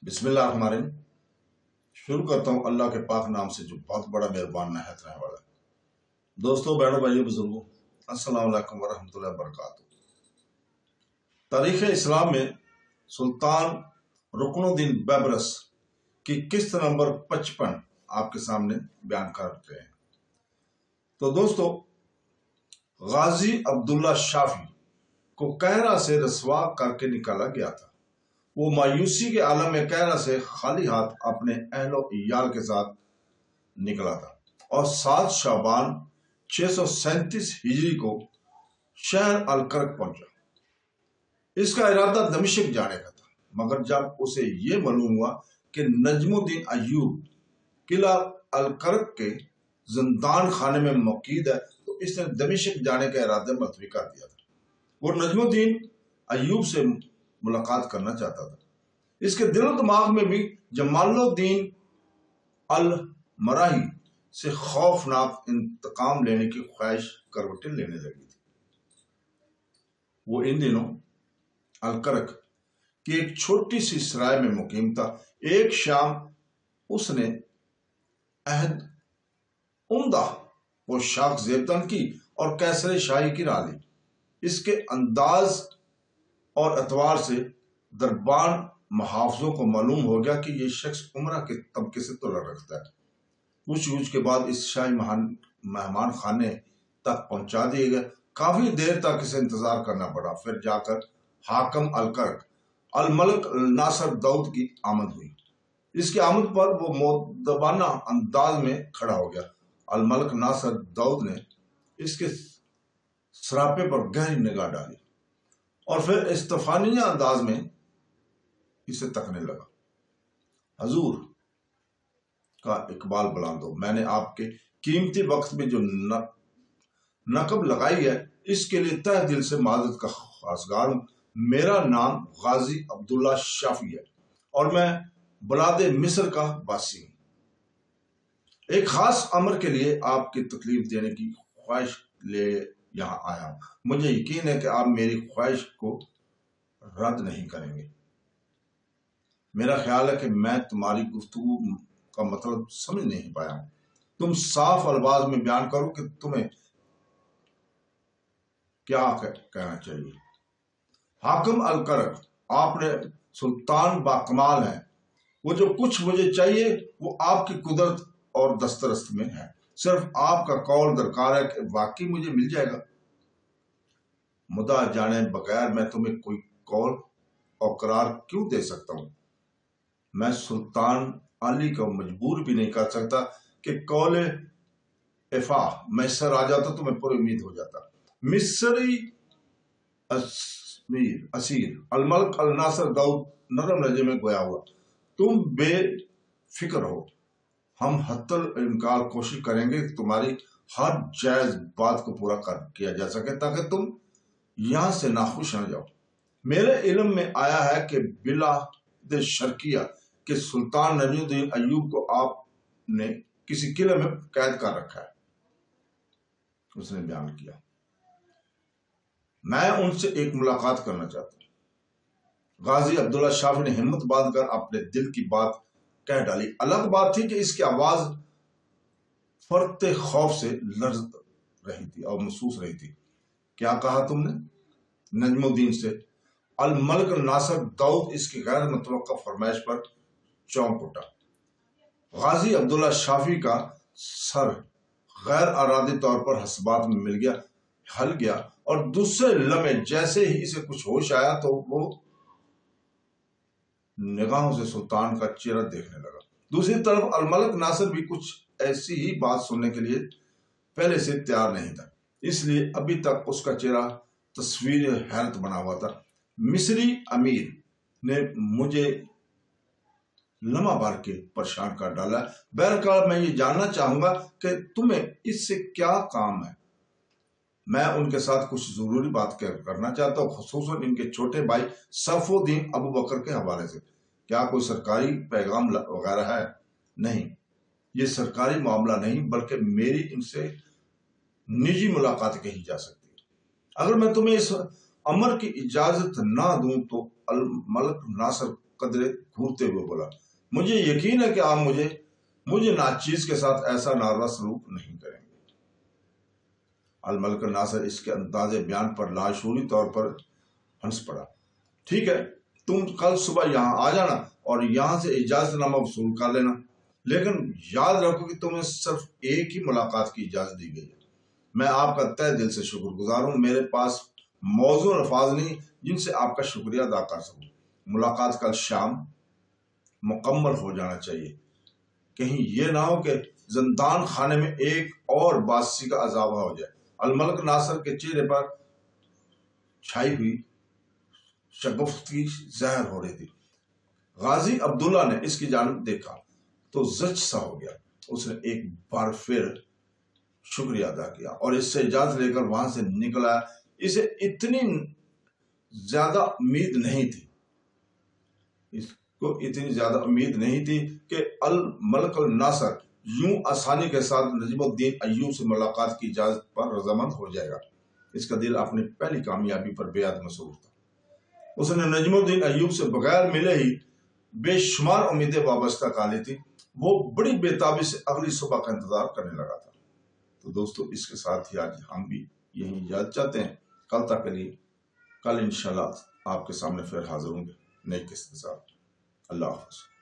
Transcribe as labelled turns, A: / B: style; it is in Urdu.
A: بسم اللہ الرحمن الرحیم۔ شروع کرتا ہوں اللہ کے پاک نام سے جو بہت بڑا مہربان نہایت رحم والا ہے۔ دوستوں، بہنوں، بھائیوں، بزرگوں، السلام علیکم ورحمۃ اللہ وبرکاتہ۔ تاریخ اسلام میں سلطان رکن الدین بیبرس کی قسط نمبر 55 آپ کے سامنے بیان کرتے ہیں۔ تو دوستو، غازی عبداللہ شافی کو کہرہ سے رسوا کر کے نکالا گیا تھا۔ وہ مایوسی کے عالم میں کہرہ سے خالی ہاتھ اپنے اہل و عیال کے ساتھ نکلا تھا اور 7 شعبان 637 ہجری کو شہر الکرک پہنچا۔ اس کا ارادہ دمشق جانے کا تھا، مگر جب اسے یہ معلوم ہوا کہ نجم الدین ایوب قلعہ الکرک کے زندان خانے میں مقید ہے تو اس نے دمشق جانے کا ارادہ ملتوی کر دیا تھا۔ وہ نجم الدین ایوب سے ملاقات کرنا چاہتا تھا۔ اس کے دل و دماغ میں بھی جمال الدین المراہی سے خوفناک انتقام لینے کی خواہش کروٹیں لینے لگی تھی۔ وہ ان دنوں الکرک کی ایک چھوٹی سی سرائے میں مقیم تھا۔ ایک شام اس نے عہد عمدہ پوشاک زیبتن کی اور کیسر شاہی کی راہ لی۔ اس کے انداز اور اطوار سے دربان محافظوں کو معلوم ہو گیا کہ یہ شخص عمرہ کے طبقے سے تعلق رکھتا ہے۔ پوچھ گچھ کے بعد اس شاہی مہمان خانے تک پہنچا دیے گئے۔ کافی دیر تک اسے انتظار کرنا پڑا، پھر جا کر حاکم الکرک الملک ناصر داؤد کی آمد ہوئی۔ اس کی آمد پر وہ مؤدبانہ انداز میں کھڑا ہو گیا۔ الملک ناصر داؤد نے اس کے سراپے پر گہری نگاہ ڈالی اور پھر استفانیہ انداز میں اسے تکنے لگا۔ حضور کا اقبال بلند ہو، میں نے آپ کے قیمتی وقت میں جو نقب لگائی ہے اس کے لیے تہ دل سے معذرت کا خواستگار ہوں۔ میرا نام غازی عبداللہ شافی ہے اور میں بلاد مصر کا باسی ہوں۔ ایک خاص امر کے لیے آپ کی تکلیف دینے کی خواہش لے یہاں آیا ہوں۔ مجھے یقین ہے کہ آپ میری خواہش کو رد نہیں کریں گے۔ میرا خیال ہے کہ میں تمہاری گفتگو کا مطلب سمجھ نہیں پایا ہوں۔ تم صاف الفاظ میں بیان کرو کہ تمہیں کیا کہنا چاہیے۔ حاکم الکرک، آپ نے سلطان باکمال ہیں۔ وہ جو کچھ مجھے چاہیے وہ آپ کی قدرت اور دسترست میں ہے۔ صرف آپ کا قول درکار ہے کہ واقعی مجھے مل جائے گا۔ مدعا جانے بغیر میں تمہیں کوئی قول اور قرار کیوں دے سکتا ہوں؟ میں سلطان علی کو مجبور بھی نہیں کر سکتا کہ قول افا میسر آ جاتا تو میں پر امید ہو جاتا۔ مصری اسیر الملک الناصر داؤد نرم لہجے میں گویا ہوا، تم بے فکر ہو، ہم حتی الامکان کوشش کریں گے کہ تمہاری ہر جائز بات کو پورا کیا جا سکے تاکہ تم یہاں سے ناخوش نہ جاؤ۔ میرے علم میں آیا ہے کہ بلاد شرقیہ کہ سلطان نجم الدین ایوب کو آپ نے کسی قلعے میں قید کر رکھا ہے۔ اس نے بیان کیا، میں ان سے ایک ملاقات کرنا چاہتا ہوں۔ غازی عبداللہ شافی نے ہمت باندھ کر اپنے دل کی بات کہہ ڈالی۔ الگ بات تھی کہ اس کی آواز فرط خوف سے لرز رہی تھی اور محسوس رہی تھی۔ کیا کہا تم نے؟ نجم الدین سے الملک ناصر داؤد اس کی غیر متوقع فرمائش پر چونک اٹھا۔ غازی عبداللہ شافی کا سر غیر ارادی طور پر حسابات میں ہل گیا اور دوسرے لمحے جیسے ہی اسے کچھ ہوش آیا تو وہ نگاہوں سے سلطان کا چہرہ دیکھنے لگا۔ دوسری طرف الملک ناصر بھی کچھ ایسی ہی بات سننے کے لیے پہلے سے تیار نہیں تھا، اس لیے ابھی تک اس کا چہرہ تصویر حیرت بنا ہوا تھا۔ مصری امیر نے مجھے لمحہ بھر کے پریشان کر ڈالا۔ بہرحال میں یہ جاننا چاہوں گا کہ تمہیں اس سے کیا کام ہے۔ میں ان کے ساتھ کچھ ضروری بات کرنا چاہتا ہوں، خصوصاً ان کے چھوٹے بھائی صفو الدین ابو بکر کے حوالے سے۔ کیا کوئی سرکاری پیغام وغیرہ ہے؟ نہیں، یہ سرکاری معاملہ نہیں بلکہ میری ان سے نجی ملاقات کہی جا سکتی ہے۔ اگر میں تمہیں اس امر کی اجازت نہ دوں تو الملک ناصر قدرے گھورتے ہوئے بولا، مجھے یقین ہے کہ آپ مجھے ناچیز کے ساتھ ایسا ناروا سلوک نہیں کریں گے۔ الملک ناصر اس کے انداز بیان پر لاشعوری طور پر ہنس پڑا۔ ٹھیک ہے، تم کل صبح یہاں آ جانا اور یہاں سے اجازت نامہ وصول کر لینا، لیکن یاد رکھو کہ تمہیں صرف ایک ہی ملاقات کی اجازت دی گئی ہے۔ میں آپ کا تہ دل سے شکر گزار ہوں، میرے پاس موزوں الفاظ نہیں جن سے آپ کا شکریہ ادا کر سکوں۔ ملاقات کل شام مکمل ہو جانا چاہیے، کہیں یہ نہ ہو کہ زندان خانے میں ایک اور باسی کا عذاب ہو جائے۔ الملک ناصر کے چہرے پر چھائی ہوئی شگفتگی ظاہر ہو رہی تھی۔ غازی عبداللہ نے اس کی جانب دیکھا تو زچ سا ہو گیا۔ اس نے ایک بار پھر شکریہ ادا کیا اور اس سے اجازت لے کر وہاں سے نکلا۔ اسے اتنی زیادہ امید نہیں تھی کہ الملک الناصر یوں آسانی کے ساتھ نجم الدین ایوب سے ملاقات کی اجازت پر رضامند ہو جائے گا۔ اس کا دل اپنی پہلی کامیابی پر بے حد مسرور تھا۔ اس نے نجم الدین ایوب سے بغیر ملے ہی بے شمار امیدیں وابستہ کر لی تھی۔ وہ بڑی بےتابی سے اگلی صبح کا انتظار کرنے لگا تھا۔ تو دوستو، اس کے ساتھ ہی آج ہم بھی یہی اجازت چاہتے ہیں۔ کل تک کے لیے، کل انشاءاللہ آپ کے سامنے پھر حاضر ہوں گے نئی قسط کے ساتھ۔ اللہ حافظ۔